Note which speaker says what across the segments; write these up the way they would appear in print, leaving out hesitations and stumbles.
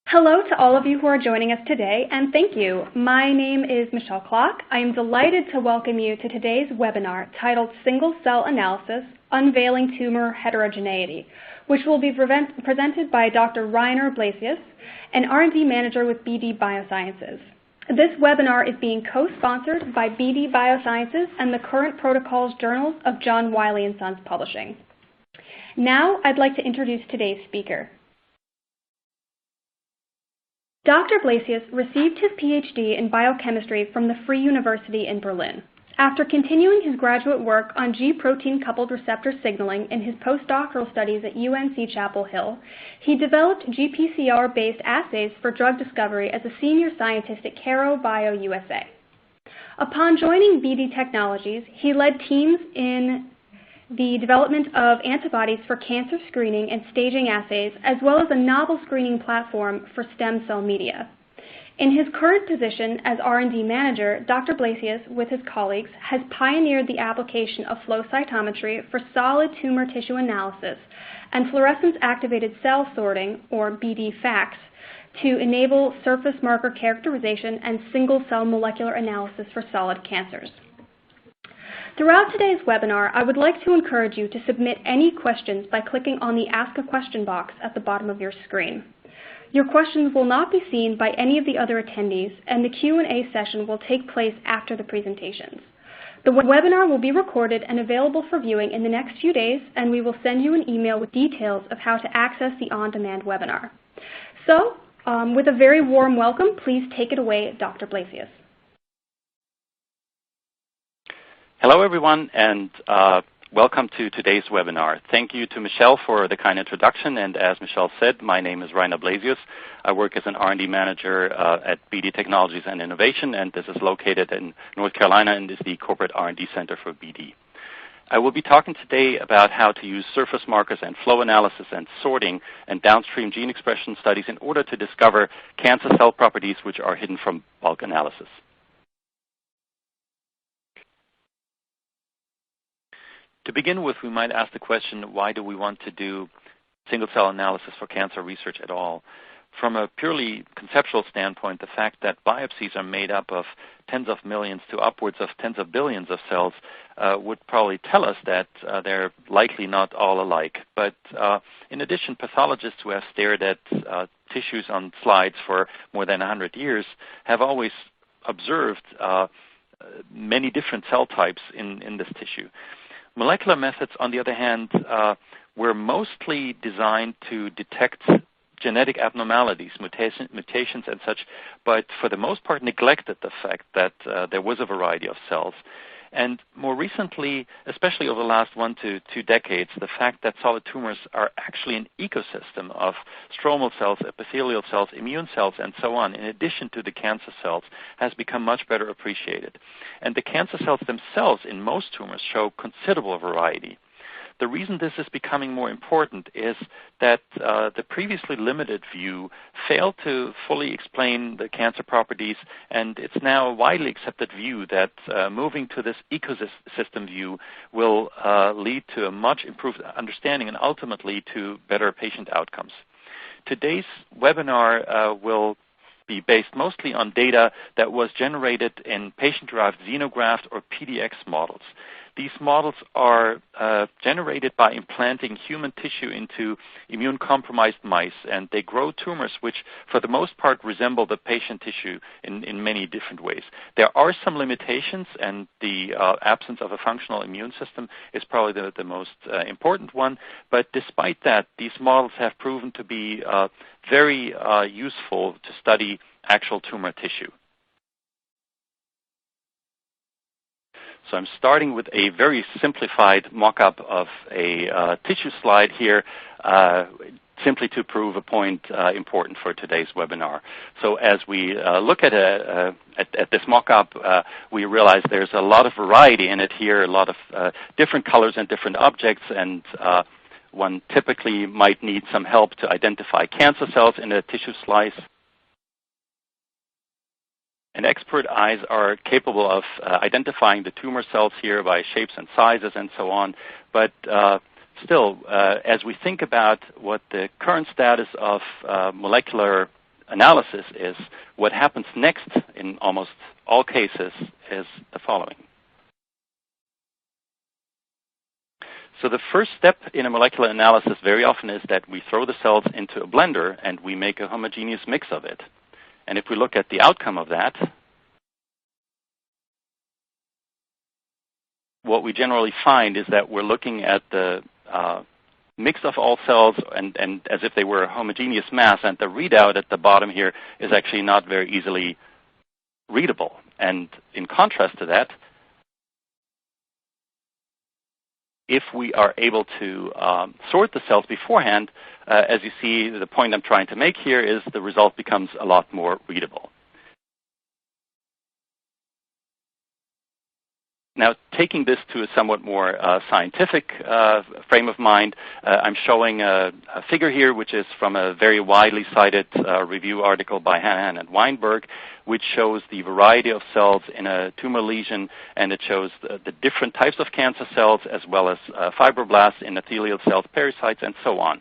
Speaker 1: Hello to all of you who are joining us today, and thank you. My name is Michelle Klock. I am delighted to welcome you to today's webinar titled Single Cell Analysis, Unveiling Tumor Heterogeneity, which will be presented by Dr. Rainer Blasius, an R&D manager with BD Biosciences. This webinar is being co-sponsored by BD Biosciences and the Current Protocols Journals of John Wiley & Sons Publishing. Now, I'd like to introduce today's speaker. Dr. Blasius received his PhD in biochemistry from the Free University in Berlin. After continuing his graduate work on G-protein coupled receptor signaling in his postdoctoral studies at UNC Chapel Hill, he developed GPCR-based assays for drug discovery as a senior scientist at Caro Bio USA. Upon joining BD Technologies, he led teams in the development of antibodies for cancer screening and staging assays, as well as a novel screening platform for stem cell media. In his current position as R&D manager, Dr. Blasius, with his colleagues, has pioneered the application of flow cytometry for solid tumor tissue analysis and fluorescence-activated cell sorting, or BD-FACS, to enable surface marker characterization and single-cell molecular analysis for solid cancers. Throughout today's webinar, I would like to encourage you to submit any questions by clicking on the Ask a Question box at the bottom of your screen. Your questions will not be seen by any of the other attendees, and the Q&A session will take place after the presentations. The webinar will be recorded and available for viewing in the next few days, and we will send you an email with details of how to access the on-demand webinar. So, with a very warm welcome, please take it away, Dr. Blasius.
Speaker 2: Hello, everyone, and welcome to today's webinar. Thank you to Michelle for the kind introduction, and as Michelle said, my name is Rainer Blasius. I work as an R&D manager at BD Technologies and Innovation, and this is located in North Carolina and is the corporate R&D center for BD. I will be talking today about how to use surface markers and flow analysis and sorting and downstream gene expression studies in order to discover cancer cell properties which are hidden from bulk analysis. To begin with, we might ask the question, why do we want to do single-cell analysis for cancer research at all? From a purely conceptual standpoint, the fact that biopsies are made up of tens of millions to upwards of tens of billions of cells would probably tell us that they're likely not all alike. But in addition, pathologists who have stared at tissues on slides for more than 100 years have always observed many different cell types in this tissue. Molecular methods, on the other hand, were mostly designed to detect genetic abnormalities, mutations and such, but for the most part neglected the fact that there was a variety of cells. And more recently, especially over the last 1 to 2 decades, the fact that solid tumors are actually an ecosystem of stromal cells, epithelial cells, immune cells, and so on, in addition to the cancer cells, has become much better appreciated. And the cancer cells themselves in most tumors show considerable variety. The reason this is becoming more important is that the previously limited view failed to fully explain the cancer properties, and it's now a widely accepted view that moving to this ecosystem view will lead to a much improved understanding and ultimately to better patient outcomes. Today's webinar will be based mostly on data that was generated in patient-derived xenograft or PDX models. These models are generated by implanting human tissue into immune-compromised mice, and they grow tumors which, for the most part, resemble the patient tissue in many different ways. There are some limitations, and the absence of a functional immune system is probably the most important one, but despite that, these models have proven to be very useful to study actual tumor tissue. So I'm starting with a very simplified mock-up of a tissue slide here, simply to prove a point important for today's webinar. So as we look at this mock-up, we realize there's a lot of variety in it here, a lot of different colors and different objects, and one typically might need some help to identify cancer cells in a tissue slice. And expert eyes are capable of identifying the tumor cells here by shapes and sizes and so on. But still, as we think about what the current status of molecular analysis is, what happens next in almost all cases is the following. So the first step in a molecular analysis very often is that we throw the cells into a blender and we make a homogeneous mix of it. And if we look at the outcome of that, what we generally find is that we're looking at the mix of all cells and as if they were a homogeneous mass, and the readout at the bottom here is actually not very easily readable. And in contrast to that, if we are able to sort the cells beforehand, as you see, the point I'm trying to make here is the result becomes a lot more readable. Now, taking this to a somewhat more scientific frame of mind, I'm showing a figure here, which is from a very widely cited review article by Hanahan and Weinberg, which shows the variety of cells in a tumor lesion, and it shows the different types of cancer cells, as well as fibroblasts, endothelial cells, pericytes, and so on.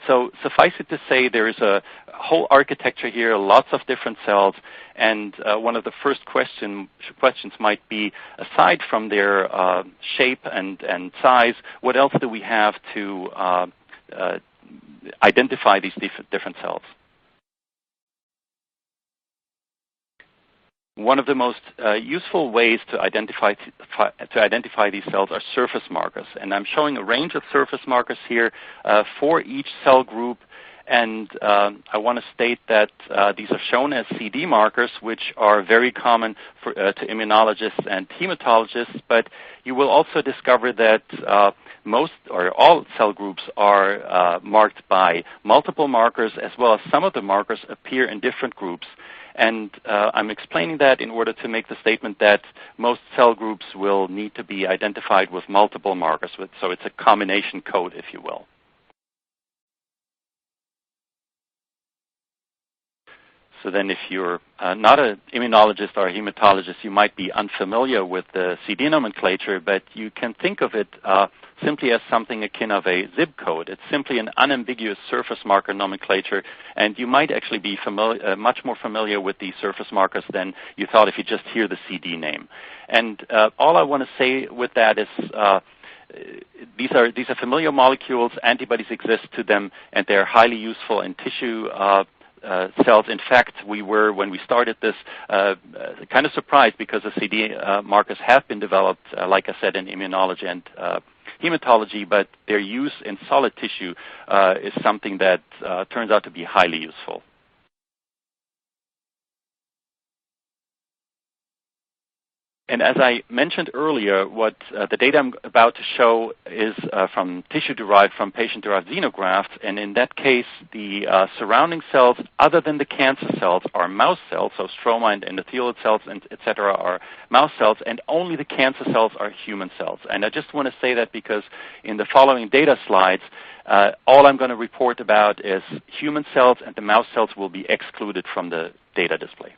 Speaker 2: So suffice it to say, there is a whole architecture here, lots of different cells, and one of the first questions might be, aside from their shape and size, what else do we have to identify these different cells? One of the most useful ways to identify these cells are surface markers, and I'm showing a range of surface markers here for each cell group. And I want to state that these are shown as CD markers, which are very common to immunologists and hematologists. But you will also discover that most or all cell groups are marked by multiple markers, as well as some of the markers appear in different groups. And I'm explaining that in order to make the statement that most cell groups will need to be identified with multiple markers. So it's a combination code, if you will. So then if you're not an immunologist or a hematologist, you might be unfamiliar with the CD nomenclature, but you can think of it simply as something akin of a zip code. It's simply an unambiguous surface marker nomenclature, and you might actually be much more familiar with the surface markers than you thought if you just hear the CD name. And all I want to say with that is these are familiar molecules, antibodies exist to them, and they're highly useful in tissue cells. In fact, we were, when we started this, kind of surprised because the CD markers have been developed, like I said, in immunology and hematology, but their use in solid tissue is something that turns out to be highly useful. And as I mentioned earlier, what the data I'm about to show is from tissue-derived, from patient-derived xenografts, and in that case, the surrounding cells, other than the cancer cells, are mouse cells, so stroma and endothelial cells, and et cetera, are mouse cells, and only the cancer cells are human cells. And I just want to say that because in the following data slides, all I'm going to report about is human cells, and the mouse cells will be excluded from the data display.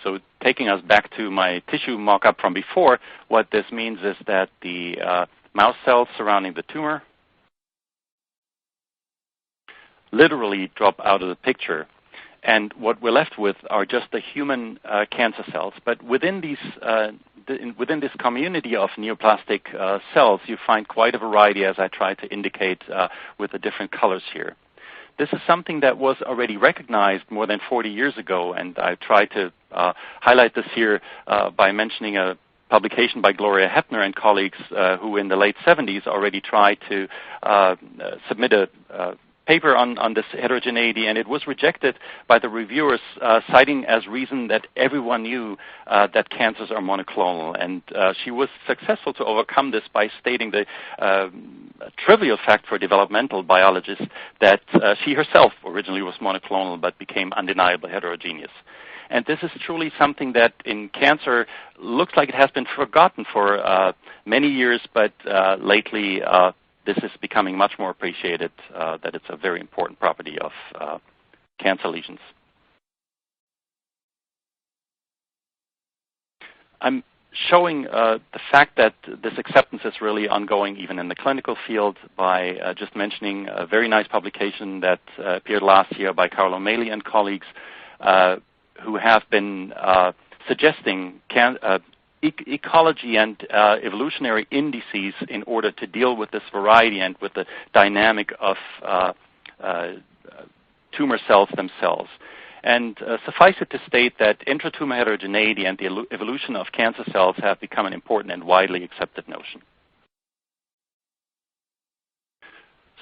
Speaker 2: So taking us back to my tissue mock-up from before, what this means is that the mouse cells surrounding the tumor literally drop out of the picture. And what we're left with are just the human cancer cells. But within these within this community of neoplastic cells, you find quite a variety, as I tried to indicate with the different colors here. This is something that was already recognized more than 40 years ago, and I tried to highlight this here by mentioning a publication by Gloria Hepner and colleagues who in the late 70s already tried to submit a paper on this heterogeneity, and it was rejected by the reviewers, citing as reason that everyone knew that cancers are monoclonal. And she was successful to overcome this by stating the trivial fact for developmental biologists that she herself originally was monoclonal but became undeniably heterogeneous. And this is truly something that in cancer looks like it has been forgotten for many years, but lately this is becoming much more appreciated, that it's a very important property of cancer lesions. I'm showing the fact that this acceptance is really ongoing even in the clinical field by just mentioning a very nice publication that appeared last year by Carl O'Malley and colleagues who have been suggesting ecology and evolutionary indices in order to deal with this variety and with the dynamic of tumor cells themselves. And suffice it to state that intra-tumor heterogeneity and the evolution of cancer cells have become an important and widely accepted notion.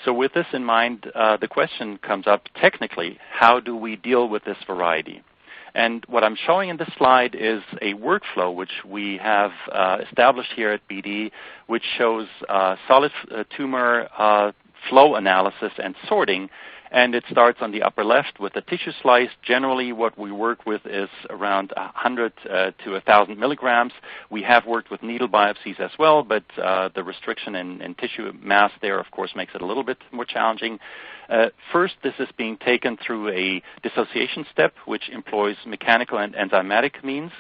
Speaker 2: So with this in mind, the question comes up technically, how do we deal with this variety? And what I'm showing in this slide is a workflow which we have established here at BD, which shows solid tumor flow analysis and sorting. And it starts on the upper left with a tissue slice. Generally, what we work with is around 100 to 1,000 milligrams. We have worked with needle biopsies as well, but the restriction in tissue mass there, of course, makes it a little bit more challenging. First, this is being taken through a dissociation step, which employs mechanical and enzymatic means.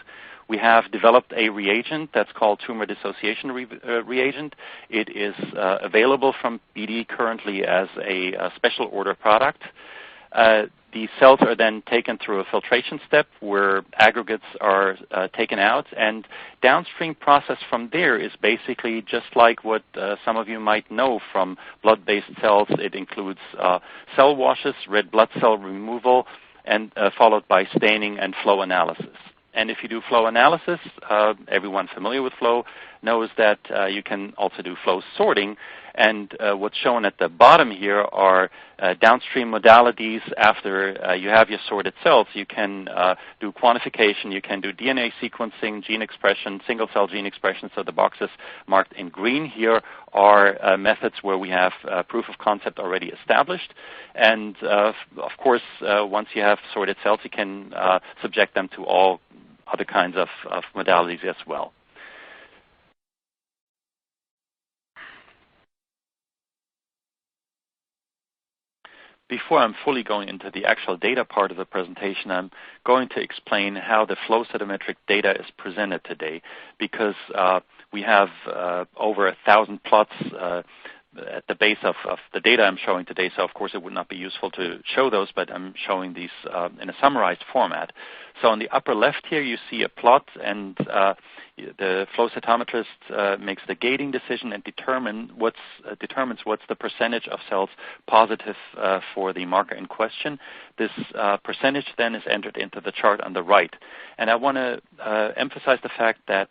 Speaker 2: We have developed a reagent that's called tumor dissociation reagent. It is available from BD currently as a special order product. The cells are then taken through a filtration step where aggregates are taken out, and downstream process from there is basically just like what some of you might know from blood-based cells. It includes cell washes, red blood cell removal, and followed by staining and flow analysis. And if you do flow analysis, everyone familiar with flow knows that you can also do flow sorting. And what's shown at the bottom here are downstream modalities after you have your sorted cells. You can do quantification, you can do DNA sequencing, gene expression, single-cell gene expression. So the boxes marked in green here are methods where we have proof of concept already established. And of course, once you have sorted cells, you can subject them to all other kinds of modalities as well. Before I'm fully going into the actual data part of the presentation, I'm going to explain how the flow cytometric data is presented today, because we have over 1,000 plots at the base of the data I'm showing today, so of course it would not be useful to show those, but I'm showing these in a summarized format. So on the upper left here you see a plot, and the flow cytometrist makes the gating decision and determines what's the percentage of cells positive for the marker in question. This percentage then is entered into the chart on the right. And I want to emphasize the fact that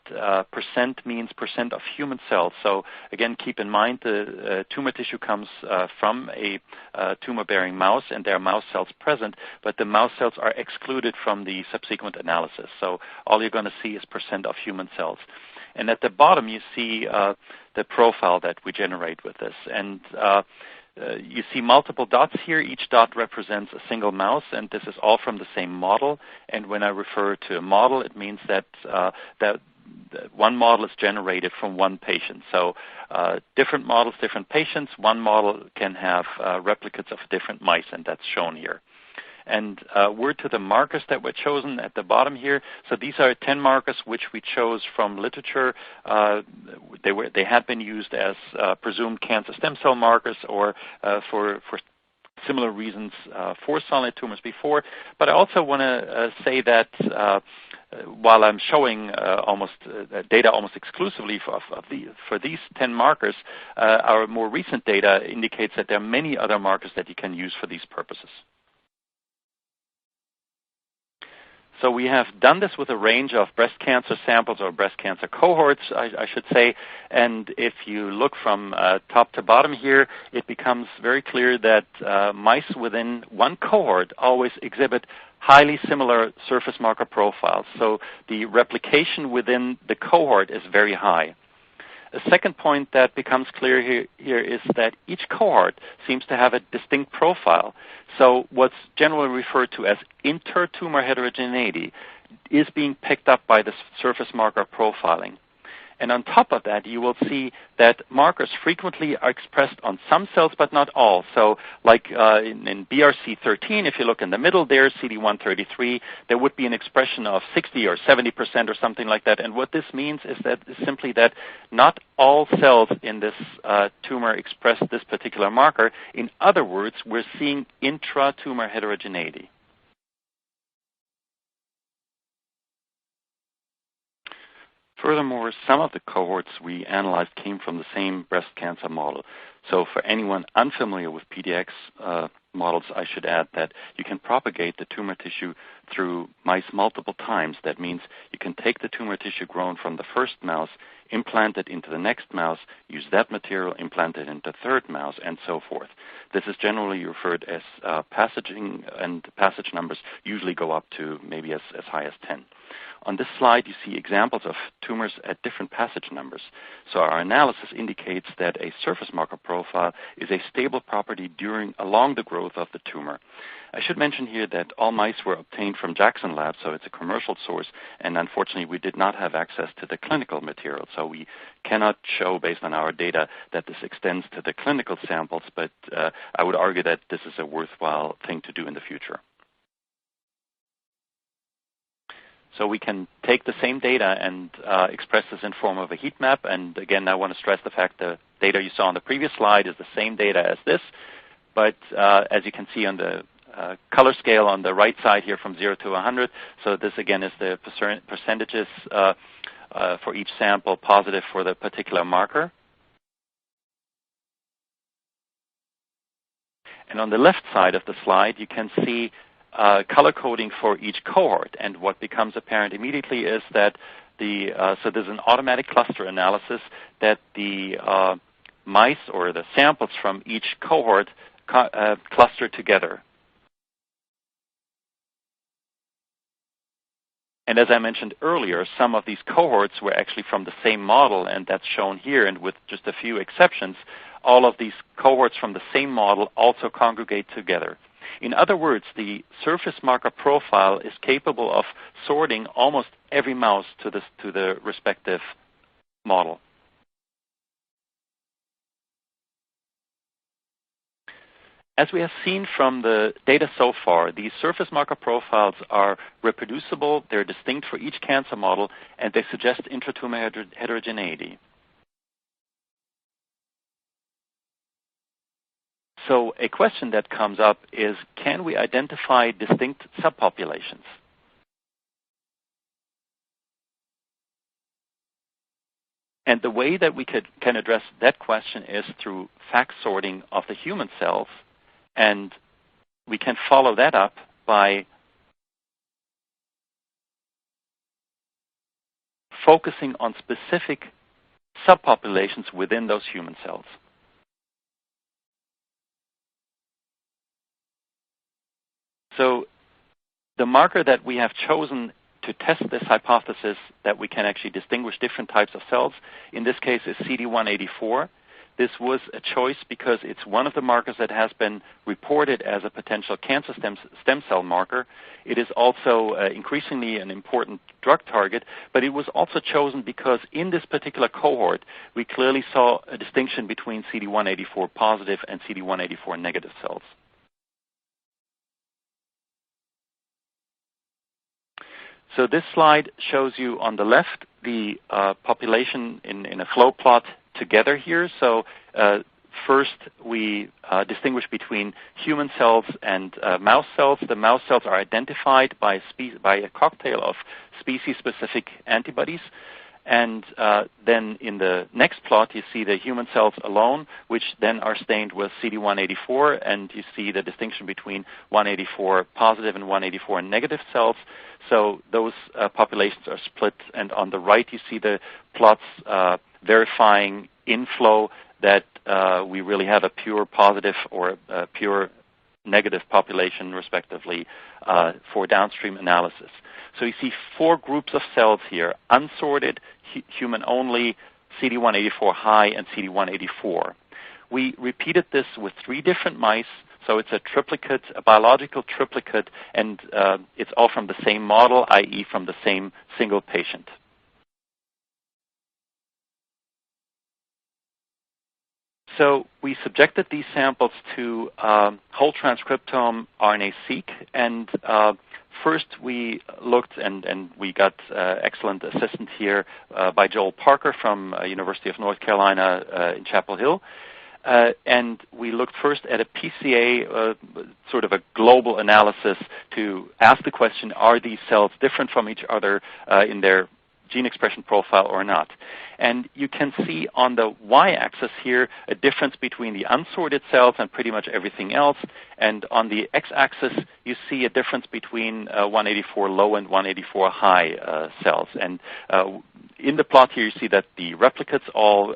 Speaker 2: percent means percent of human cells. So again, keep in mind the tumor tissue comes from a tumor-bearing mouse, and there are mouse cells present, but the mouse cells are excluded from the subsequent analysis. So all you're going to see is percent of human cells. And at the bottom you see the profile that we generate with this. And you see multiple dots here. Each dot represents a single mouse, and this is all from the same model. And when I refer to a model, it means that one model is generated from one patient. So different models, different patients. One model can have replicates of different mice, and that's shown here. And word to the markers that were chosen at the bottom here. So these are 10 markers which we chose from literature. They had been used as presumed cancer stem cell markers or for similar reasons for solid tumors before. But I also want to say that while I'm showing data almost exclusively for these 10 markers, our more recent data indicates that there are many other markers that you can use for these purposes. So we have done this with a range of breast cancer samples, or breast cancer cohorts, I should say. And if you look from top to bottom here, it becomes very clear that mice within one cohort always exhibit highly similar surface marker profiles. So the replication within the cohort is very high. A second point that becomes clear here is that each cohort seems to have a distinct profile. So what's generally referred to as inter-tumor heterogeneity is being picked up by this surface marker profiling. And on top of that, you will see that markers frequently are expressed on some cells, but not all. So like in BRC13, if you look in the middle there, CD133, there would be an expression of 60 or 70% or something like that. And what this means is that simply that not all cells in this tumor express this particular marker. In other words, we're seeing intra-tumor heterogeneity. Furthermore, some of the cohorts we analyzed came from the same breast cancer model. So for anyone unfamiliar with PDX models, I should add that you can propagate the tumor tissue through mice multiple times. That means you can take the tumor tissue grown from the first mouse, implant it into the next mouse, use that material, implant it into the third mouse, and so forth. This is generally referred as passaging, and passage numbers usually go up to maybe as high as 10. On this slide, you see examples of tumors at different passage numbers. So our analysis indicates that a surface marker profile is a stable property along the growth of the tumor. I should mention here that all mice were obtained from Jackson Lab, so it's a commercial source, and unfortunately we did not have access to the clinical material, so we cannot show based on our data that this extends to the clinical samples, but I would argue that this is a worthwhile thing to do in the future. So we can take the same data and express this in form of a heat map. And again, I want to stress the fact the data you saw on the previous slide is the same data as this. But as you can see on the color scale on the right side here from 0 to 100, so this again is the percentages for each sample positive for the particular marker. And on the left side of the slide, you can see color coding for each cohort, and what becomes apparent immediately is that so there's an automatic cluster analysis that the mice or the samples from each cohort cluster together. And as I mentioned earlier, some of these cohorts were actually from the same model, and that's shown here, and with just a few exceptions, all of these cohorts from the same model also congregate together. In other words, the surface marker profile is capable of sorting almost every mouse to the respective model. As we have seen from the data so far, these surface marker profiles are reproducible, they're distinct for each cancer model, and they suggest intra-tumor heterogeneity. So a question that comes up is, can we identify distinct subpopulations? And the way that we can address that question is through FACS sorting of the human cells, and we can follow that up by focusing on specific subpopulations within those human cells. So the marker that we have chosen to test this hypothesis that we can actually distinguish different types of cells, in this case, is CD184. This was a choice because it's one of the markers that has been reported as a potential cancer stem cell marker. It is also increasingly an important drug target, but it was also chosen because in this particular cohort, we clearly saw a distinction between CD184 positive and CD184 negative cells. So this slide shows you on the left the population in a flow plot together here. So first we distinguish between human cells and mouse cells. The mouse cells are identified by a cocktail of species-specific antibodies. And then in the next plot, you see the human cells alone, which then are stained with CD184, and you see the distinction between 184 positive and 184 negative cells. So those populations are split, and on the right, you see the plots verifying inflow that we really have a pure positive or a pure negative population, respectively, for downstream analysis. So you see 4 groups of cells here: unsorted, human-only, CD184 high, and CD184. We repeated this with 3 different mice, so it's a triplicate, a biological triplicate, and it's all from the same model, i.e. from the same single patient. So we subjected these samples to whole transcriptome RNA-seq, and first we looked, and we got excellent assistance here by Joel Parker from University of North Carolina in Chapel Hill. And we looked first at a PCA, sort of a global analysis to ask the question, are these cells different from each other in their gene expression profile or not? And you can see on the y-axis here a difference between the unsorted cells and pretty much everything else. And on the x-axis, you see a difference between 184 low and 184 high cells. And in the plot here, you see that the replicates all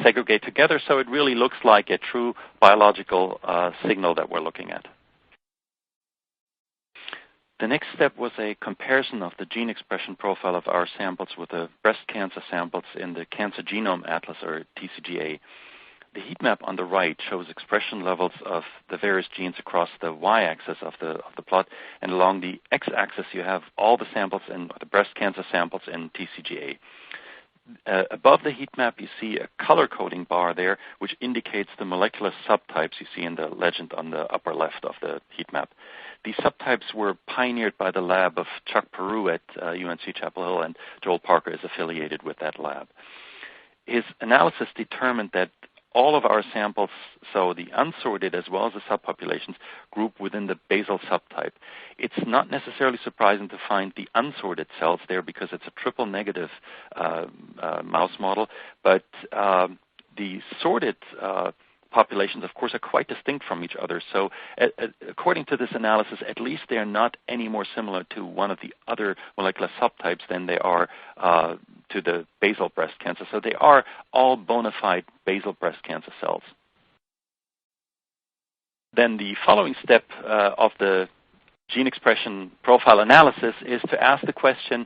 Speaker 2: segregate together, so it really looks like a true biological signal that we're looking at. The next step was a comparison of the gene expression profile of our samples with the breast cancer samples in the Cancer Genome Atlas, or TCGA. The heat map on the right shows expression levels of the various genes across the y-axis of the plot, and along the x-axis you have all the samples in the breast cancer samples in TCGA. Above the heat map, you see a color coding bar there, which indicates the molecular subtypes you see in the legend on the upper left of the heat map. These subtypes were pioneered by the lab of Chuck Peru at UNC Chapel Hill, and Joel Parker is affiliated with that lab. His analysis determined that all of our samples, so the unsorted as well as the subpopulations, group within the basal subtype. It's not necessarily surprising to find the unsorted cells there because it's a triple negative mouse model, but the sorted populations, of course, are quite distinct from each other. So according to this analysis, at least they are not any more similar to one of the other molecular subtypes than they are to the basal breast cancer. So they are all bona fide basal breast cancer cells. Then the following step of the gene expression profile analysis is to ask the question,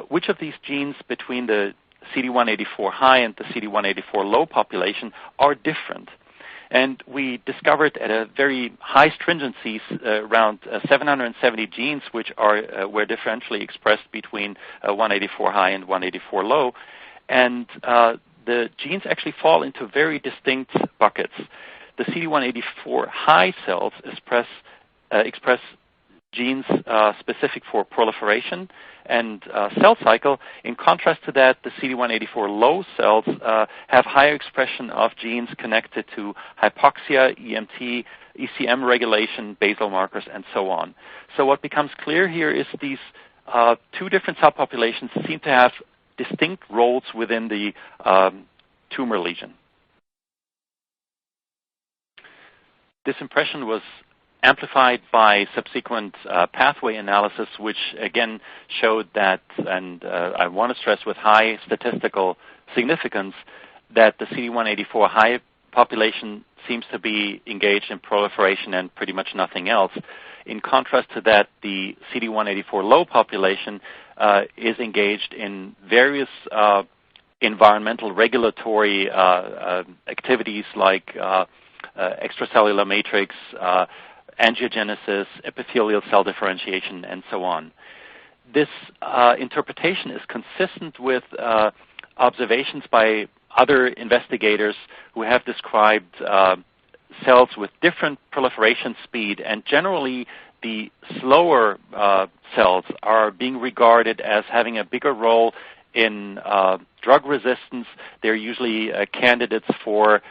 Speaker 2: which of these genes between the CD184 high and the CD184 low population are different? And we discovered at a very high stringency, around 770 genes, which are were differentially expressed between 184 high and 184 low. And the genes actually fall into very distinct buckets. The CD184 high cells express genes specific for proliferation and cell cycle. In contrast to that, the CD184 low cells have higher expression of genes connected to hypoxia, EMT, ECM regulation, basal markers, and so on. So what becomes clear here is these two different subpopulations seem to have distinct roles within the tumor lesion. This impression was amplified by subsequent pathway analysis, which again showed that, and I want to stress with high statistical significance, that the CD184 high population seems to be engaged in proliferation and pretty much nothing else. In contrast to that, the CD184 low population is engaged in various environmental regulatory activities like extracellular matrix, angiogenesis, epithelial cell differentiation, and so on. This interpretation is consistent with observations by other investigators who have described cells with different proliferation speed, and generally the slower cells are being regarded as having a bigger role in drug resistance. They're usually candidates for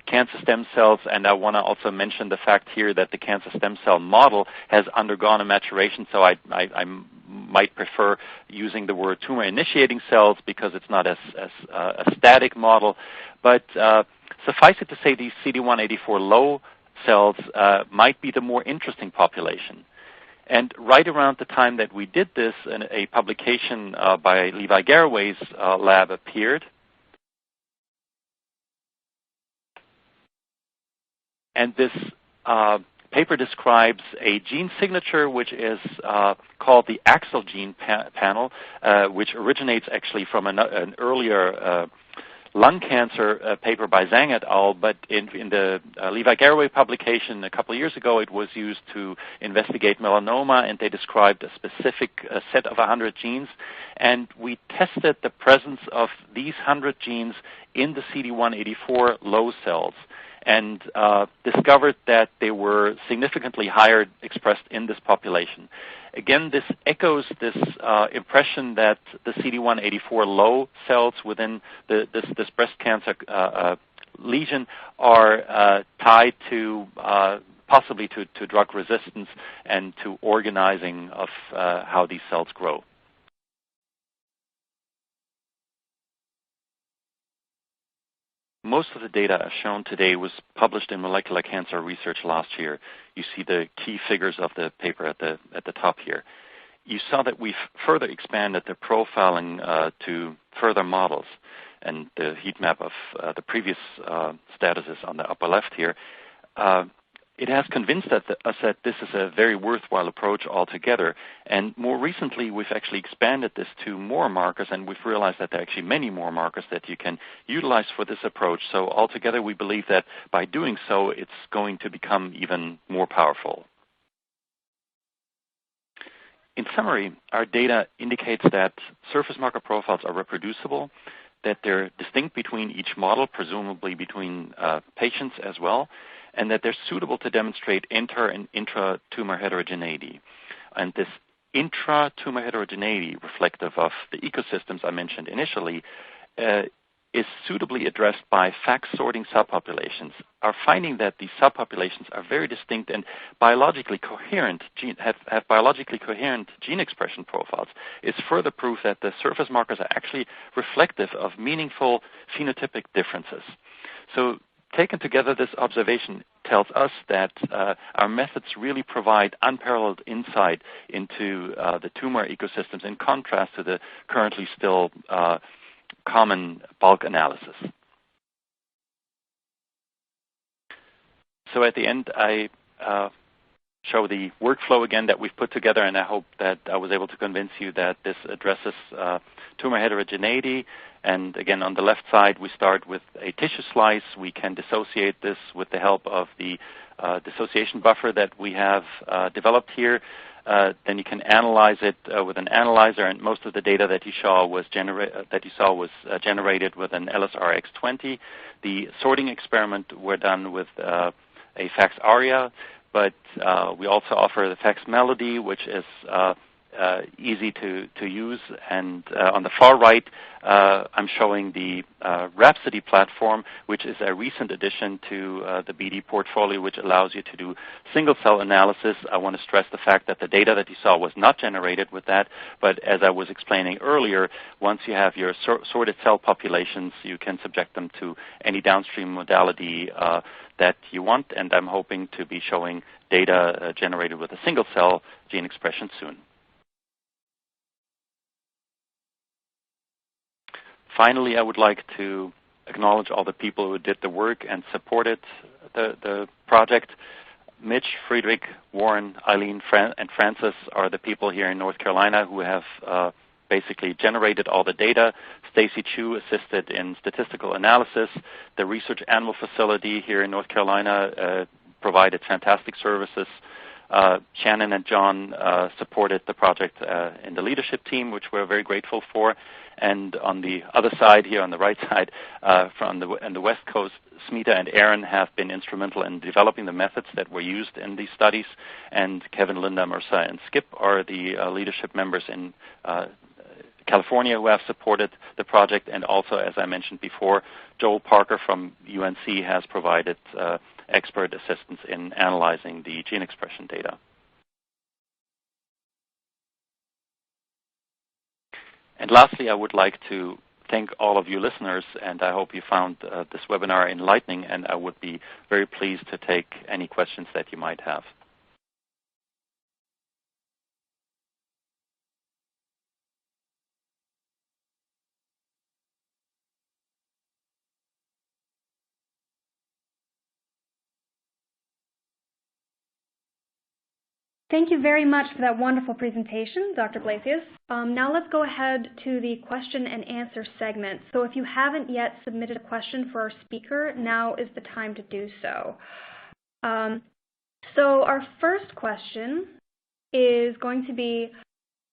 Speaker 2: cancer stem cells, and I want to also mention the fact here that the cancer stem cell model has undergone a maturation, so I might prefer using the word tumor-initiating cells because it's not as a static model. But suffice it to say, these CD184 low cells might be the more interesting population. And right around the time that we did this, a publication by Levi Garraway's lab appeared. And this paper describes a gene signature which is called the axel gene panel, which originates actually from an earlier lung cancer paper by Zhang et al., but in the Levi-Garraway publication a couple of years ago, it was used to investigate melanoma, and they described a specific set of 100 genes. And we tested the presence of these 100 genes in the CD184 low cells and discovered that they were significantly higher expressed in this population. Again, this echoes this impression that the CD184 low cells within this breast cancer lesion are tied to possibly to drug resistance and to organizing of how these cells grow. Most of the data shown today was published in Molecular Cancer Research last year. You see the key figures of the paper at the top here. You saw that we've further expanded the profiling to further models, and the heat map of the previous statuses on the upper left here. It has convinced us that this is a very worthwhile approach altogether. And more recently, we've actually expanded this to more markers, and we've realized that there are actually many more markers that you can utilize for this approach. So altogether, we believe that by doing so, it's going to become even more powerful. In summary, our data indicates that surface marker profiles are reproducible, that they're distinct between each model, presumably between patients as well, and that they're suitable to demonstrate inter- and intra-tumor heterogeneity. And this intra-tumor heterogeneity, reflective of the ecosystems I mentioned initially, is suitably addressed by fact-sorting subpopulations. Our finding that these subpopulations are very distinct and biologically coherent, have biologically coherent gene expression profiles is further proof that the surface markers are actually reflective of meaningful phenotypic differences. So taken together, this observation tells us that our methods really provide unparalleled insight into the tumor ecosystems in contrast to the currently still common bulk analysis. So at the end, I show the workflow again that we've put together, and I hope that I was able to convince you that this addresses tumor heterogeneity. And again, on the left side, we start with a tissue slice. We can dissociate this with the help of the dissociation buffer that we have developed here. Then you can analyze it with an analyzer, and most of the data that you saw was generated with an LSRX20. The sorting experiment were done with a fax aria, but we also offer the fax melody, which is easy to use. And on the far right, I'm showing the Rhapsody platform, which is a recent addition to the BD portfolio, which allows you to do single-cell analysis. I want to stress the fact that the data that you saw was not generated with that, but as I was explaining earlier, once you have your sorted cell populations, you can subject them to any downstream modality that you want, and I'm hoping to be showing data generated with a single-cell gene expression soon. Finally, I would like to acknowledge all the people who did the work and supported the project. Mitch, Friedrich, Warren, Eileen, and Francis are the people here in North Carolina who have basically generated all the data. Stacy Chu assisted in statistical analysis. The research animal facility here in North Carolina provided fantastic services. Shannon and John supported the project in the leadership team, which we're very grateful for. And on the other side here, on the right side, on the West Coast, Smita and Aaron have been instrumental in developing the methods that were used in these studies. And Kevin, Linda, Marissa, and Skip are the leadership members in California who have supported the project. And also, as I mentioned before, Joel Parker from UNC has provided expert assistance in analyzing the gene expression data. And lastly, I would like to thank all of you listeners, and I hope you found this webinar enlightening, and I would be very pleased to take any questions that you might have.
Speaker 1: Thank you very much for that wonderful presentation, Dr. Blasius. Now let's go ahead to the question and answer segment. So if you haven't yet submitted a question for our speaker, now is the time to do so. So our first question is going to be,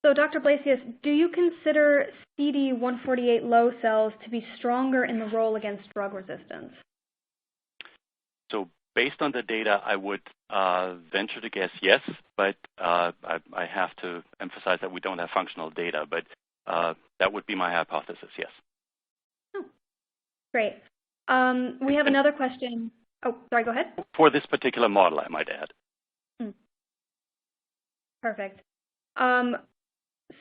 Speaker 1: so Dr. Blasius, do you consider CD148 low cells to be stronger in the role against drug resistance?
Speaker 3: So based on the data, I would venture to guess yes, but I have to emphasize that we don't have functional data, but that would be my hypothesis, yes.
Speaker 1: Oh, great. We have another question. Oh, sorry, go ahead.
Speaker 3: For this particular model, I might add.
Speaker 1: Perfect.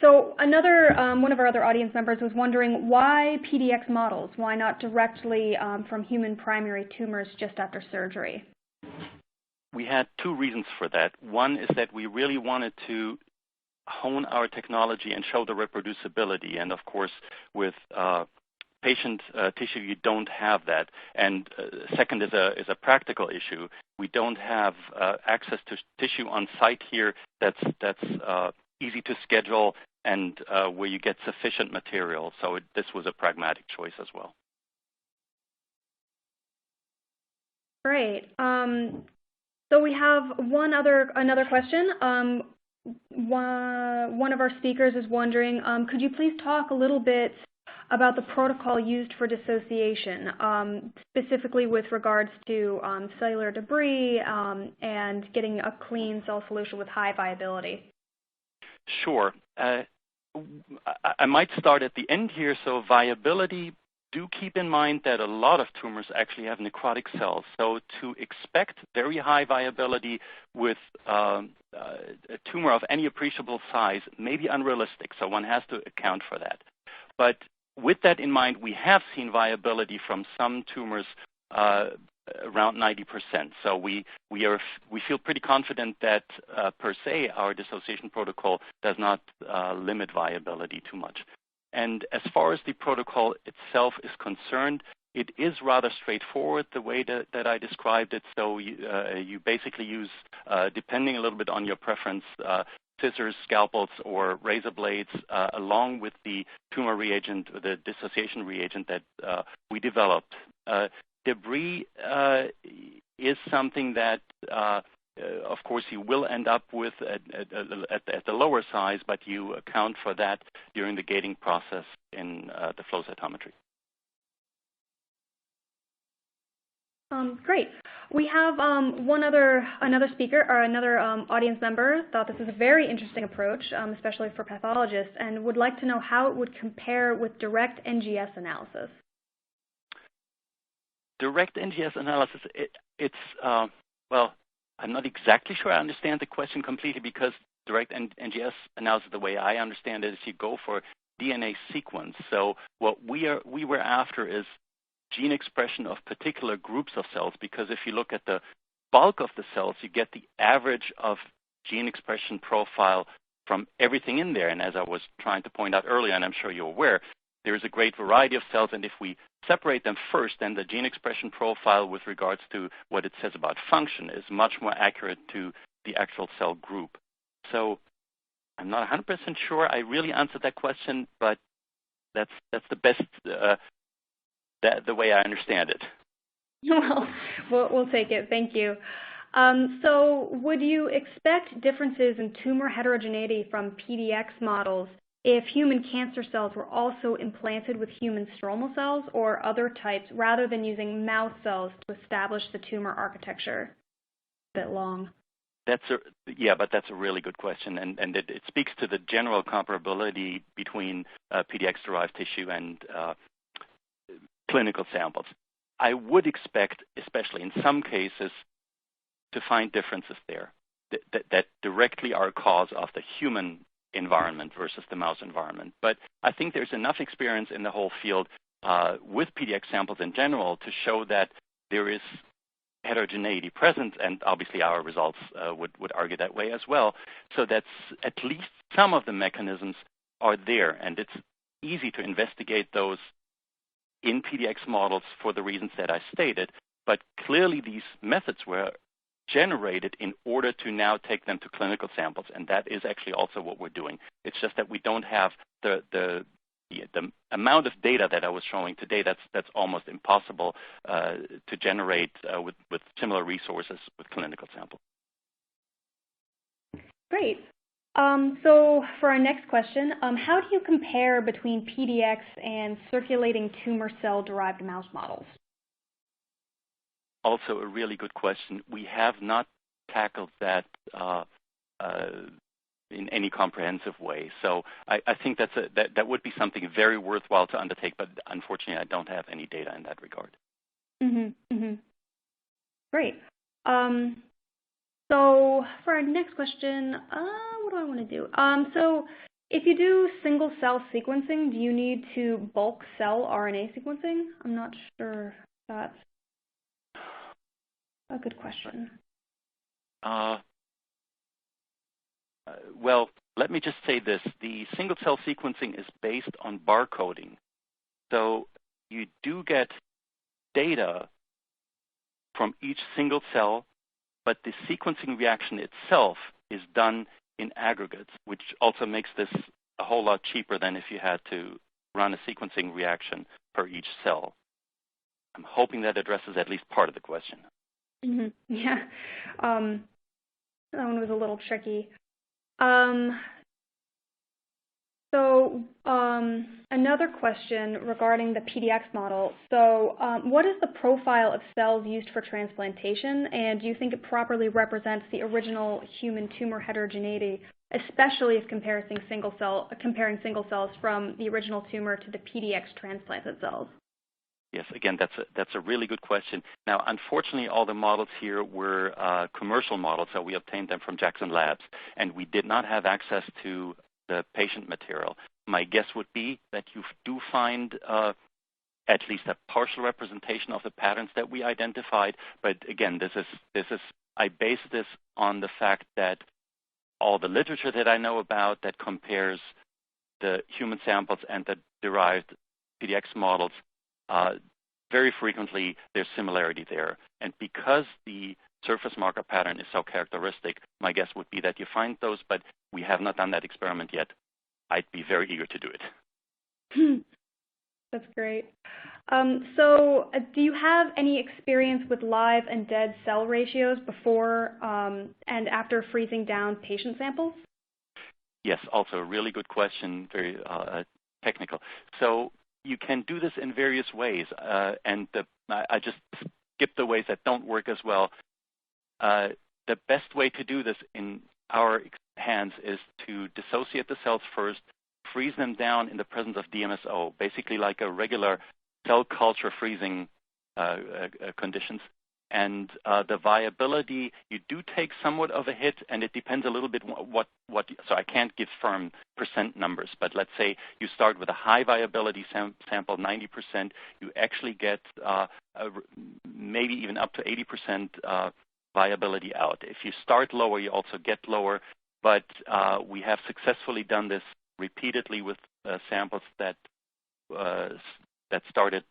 Speaker 1: So another one of our other audience members was wondering why PDX models? Why not directly from human primary tumors just after surgery?
Speaker 3: We had two reasons for that. One is that we really wanted to hone our technology and show the reproducibility. And of course, with patient tissue, you don't have that. And second is a practical issue. We don't have access to tissue on site here that's easy to schedule and where you get sufficient material. So this was a pragmatic choice as well.
Speaker 1: Great. So we have another question. One of our speakers is wondering, could you please talk a little bit about the protocol used for dissociation, specifically with regards to cellular debris and getting a clean cell solution with high viability?
Speaker 3: Sure. I might start at the end here. So viability, do keep in mind that a lot of tumors actually have necrotic cells. So to expect very high viability with a tumor of any appreciable size may be unrealistic. So one has to account for that. But with that in mind, we have seen viability from some tumors around 90%. So we feel pretty confident that per se our dissociation protocol does not limit viability too much. And as far as the protocol itself is concerned, it is rather straightforward the way that I described it. So you basically use, depending a little bit on your preference, scissors, scalpels, or razor blades, along with the tumor reagent, the dissociation reagent that we developed. Debris is something that, of course, you will end up with at the lower size, but you account for that during the gating process in the flow cytometry.
Speaker 1: Great. We have another speaker or another audience member thought this was a very interesting approach, especially for pathologists, and would like to know how it would compare with direct NGS analysis.
Speaker 3: Direct NGS analysis, well, I'm not exactly sure I understand the question completely, because direct NGS analysis, the way I understand it, is you go for DNA sequence. So what we were after is gene expression of particular groups of cells, because if you look at the bulk of the cells, you get the average of gene expression profile from everything in there. And as I was trying to point out earlier, and I'm sure you're aware, there's a great variety of cells, and if we separate them first, then the gene expression profile with regards to what it says about function is much more accurate to the actual cell group. So I'm not 100% sure I really answered that question, but that's the best, the way I understand it.
Speaker 1: Well, we'll take it. Thank you. So would you expect differences in tumor heterogeneity from PDX models if human cancer cells were also implanted with human stromal cells or other types, rather than using mouse cells to establish the tumor architecture? A bit long.
Speaker 3: But that's a really good question, and it speaks to the general comparability between PDX-derived tissue and clinical samples. I would expect, especially in some cases, to find differences there that directly are a cause of the human environment versus the mouse environment. But I think there's enough experience in the whole field with PDX samples in general to show that there is heterogeneity present, and obviously our results would argue that way as well. So that's at least some of the mechanisms are there, and it's easy to investigate those in PDX models for the reasons that I stated. But clearly these methods were generated in order to now take them to clinical samples, and that is actually also what we're doing. It's just that we don't have the amount of data that I was showing today. That's almost impossible to generate with similar resources with clinical samples.
Speaker 1: Great. So for our next question, how do you compare between PDX and circulating tumor cell-derived mouse models?
Speaker 3: Also a really good question. We have not tackled that in any comprehensive way. So I think that would be something very worthwhile to undertake, but unfortunately I don't have any data in that regard.
Speaker 1: Great. So for our next question, what do I want to do? So if you do single cell sequencing, do you need to bulk cell RNA sequencing? I'm not sure that's a good question.
Speaker 3: Well, let me just say this. The single cell sequencing is based on barcoding. So you do get data from each single cell, but the sequencing reaction itself is done in aggregates, which also makes this a whole lot cheaper than if you had to run a sequencing reaction per each cell. I'm hoping that addresses at least part of the question.
Speaker 1: Yeah, that one was a little tricky. So another question regarding the PDX model. So what is the profile of cells used for transplantation, and do you think it properly represents the original human tumor heterogeneity, especially if comparing single cells from the original tumor to the PDX transplanted cells?
Speaker 3: Yes, again, that's a really good question. Now, unfortunately, all the models here were commercial models, so we obtained them from Jackson Labs, and we did not have access to the patient material. My guess would be that you do find at least a partial representation of the patterns that we identified. But again, I base this on the fact that all the literature that I know about that compares the human samples and the derived PDX models, very frequently there's similarity there. And because the surface marker pattern is so characteristic, my guess would be that you find those, but we have not done that experiment yet. I'd be very eager to do it.
Speaker 1: That's great. So do you have any experience with live and dead cell ratios before and after freezing down patient samples?
Speaker 3: Yes, also a really good question, very technical. So you can do this in various ways, and I just skip the ways that don't work as well. The best way to do this in our hands is to dissociate the cells first, freeze them down in the presence of DMSO, basically like a regular cell culture freezing conditions. And the viability, you do take somewhat of a hit, and it depends a little bit so I can't give firm percent numbers, but let's say you start with a high viability sample, 90%, you actually get maybe even up to 80% viability out. If you start lower, you also get lower, but we have successfully done this repeatedly with samples that started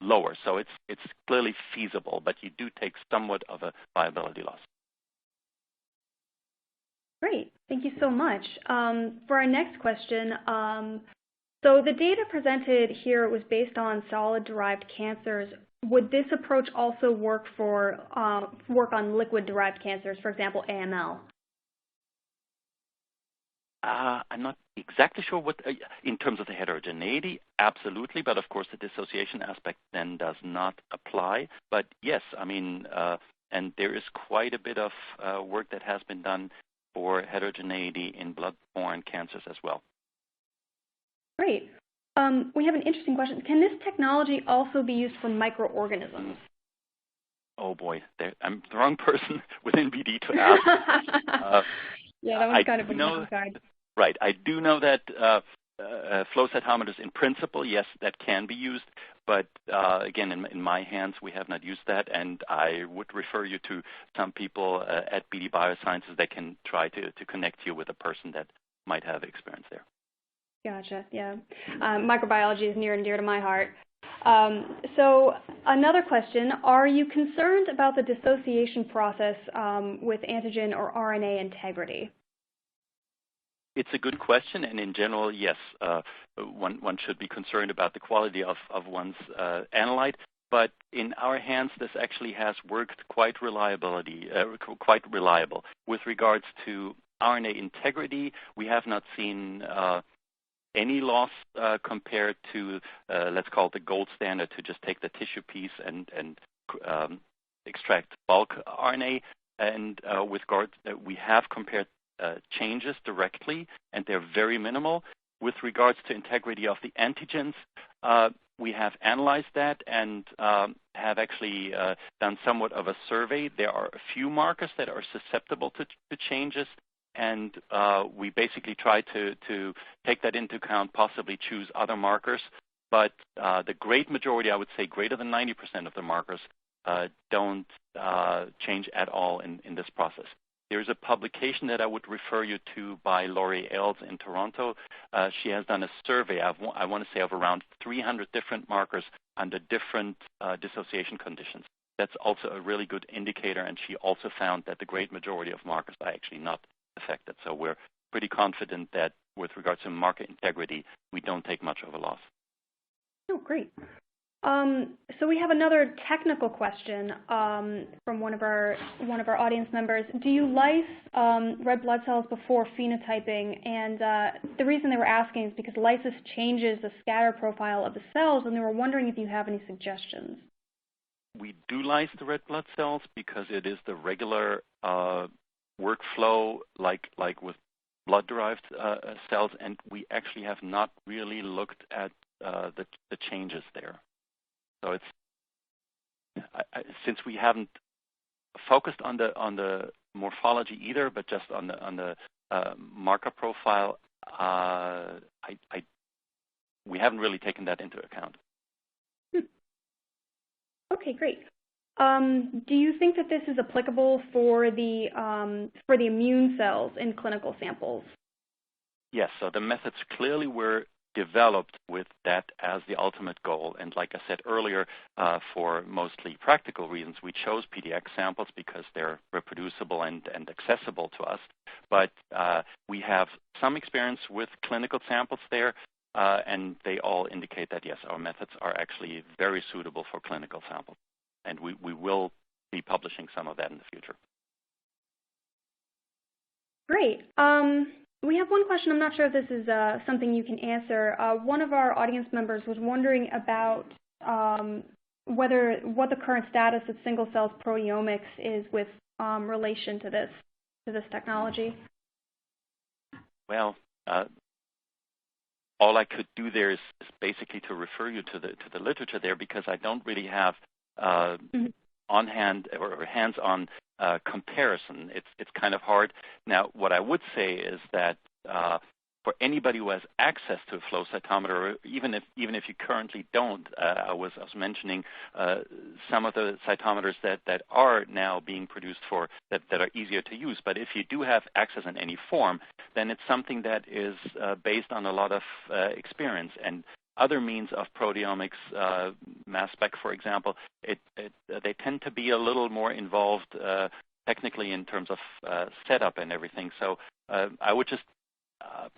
Speaker 3: lower. So it's clearly feasible, but you do take somewhat of a viability loss.
Speaker 1: Great. Thank you so much. For our next question, so the data presented here was based on solid-derived cancers. Would this approach also work on liquid-derived cancers, for example, AML?
Speaker 3: I'm not exactly sure what, in terms of the heterogeneity, absolutely, but of course the dissociation aspect then does not apply. But yes, I mean, and there is quite a bit of work that has been done for heterogeneity in blood-borne cancers as well.
Speaker 1: Great. We have an interesting question. Can this technology also be used for microorganisms?
Speaker 3: Oh boy, I'm the wrong person within BD to ask.
Speaker 1: Yeah, that was kind of a difficult side.
Speaker 3: Right. I do know that flow cytometers in principle, yes, that can be used. But again, in my hands, we have not used that. And I would refer you to some people at BD Biosciences that can try to connect you with a person that might have experience there.
Speaker 1: Gotcha. Yeah. Microbiology is near and dear to my heart. So another question, are you concerned about the dissociation process with antigen or RNA integrity?
Speaker 3: It's a good question, and in general, yes, one should be concerned about the quality of one's analyte. But in our hands, this actually has worked quite reliable. With regards to RNA integrity, we have not seen any loss compared to, let's call it the gold standard, to just take the tissue piece and extract bulk RNA. And with regards, we have compared changes directly, and they're very minimal. With regards to integrity of the antigens, we have analyzed that and have actually done somewhat of a survey. There are a few markers that are susceptible to changes, and we basically try to take that into account, possibly choose other markers. But the great majority, I would say greater than 90% of the markers, don't change at all in this process. There's a publication that I would refer you to by Laurie Ailes in Toronto. She has done a survey, I want to say, of around 300 different markers under different dissociation conditions. That's also a really good indicator, and she also found that the great majority of markers are actually not affected. So we're pretty confident that with regards to marker integrity, we don't take much of a loss.
Speaker 1: Oh, great. So we have another technical question from one of our audience members. Do you lyse red blood cells before phenotyping? And the reason they were asking is because lysis changes the scatter profile of the cells, and they were wondering if you have any suggestions.
Speaker 3: We do lyse the red blood cells because it is the regular workflow, like with blood-derived cells, and we actually have not really looked at the changes there. So it's since we haven't focused on the morphology either, but just on the marker profile, we haven't really taken that into account.
Speaker 1: Okay, great. Do you think that this is applicable for the immune cells in clinical samples?
Speaker 3: Yes. So the methods clearly were developed with that as the ultimate goal. And like I said earlier, for mostly practical reasons, we chose PDX samples because they're reproducible and accessible to us. But we have some experience with clinical samples there, and they all indicate that, yes, our methods are actually very suitable for clinical samples. And we will be publishing some of that in the future. Great.
Speaker 1: We have one question. I'm not sure if this is something you can answer. One of our audience members was wondering about what the current status of single-cell proteomics is with relation to this technology.
Speaker 3: Well, all I could do there is basically to refer you to the literature there, because I don't really have on hand or hands-on comparison. It's kind of hard. Now, what I would say is that for anybody who has access to a flow cytometer, or even if you currently don't, I was mentioning some of the cytometers that are now being produced for that are easier to use. But if you do have access in any form, then it's something that is based on a lot of experience. And other means of proteomics, mass spec, for example, they tend to be a little more involved technically in terms of setup and everything. So I would just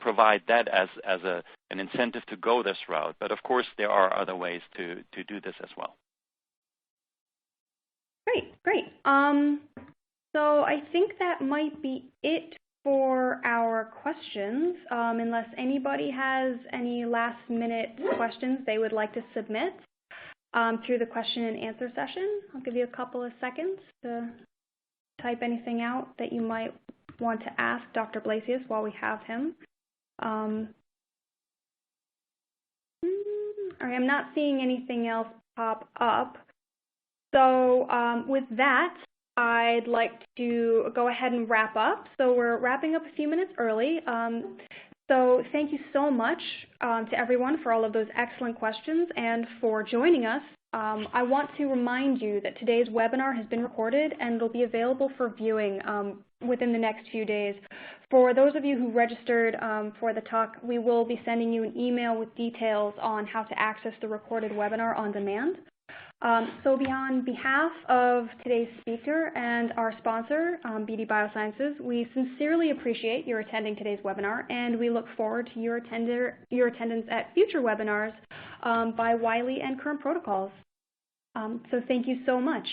Speaker 3: provide that as an incentive to go this route. But of course, there are other ways to do this as well.
Speaker 1: Great. So I think that might be it for our questions, unless anybody has any last-minute questions they would like to submit through the question and answer session. I'll give you a couple of seconds to type anything out that you might want to ask Dr. Blasius while we have him. All right, I'm not seeing anything else pop up. So with that, I'd like to go ahead and wrap up. So we're wrapping up a few minutes early. So thank you so much to everyone for all of those excellent questions and for joining us. I want to remind you that today's webinar has been recorded and will be available for viewing within the next few days. For those of you who registered for the talk, we will be sending you an email with details on how to access the recorded webinar on demand. So on behalf of today's speaker and our sponsor, BD Biosciences, we sincerely appreciate your attending today's webinar, and we look forward to your attendance at future webinars by Wiley and Current Protocols. So thank you so much.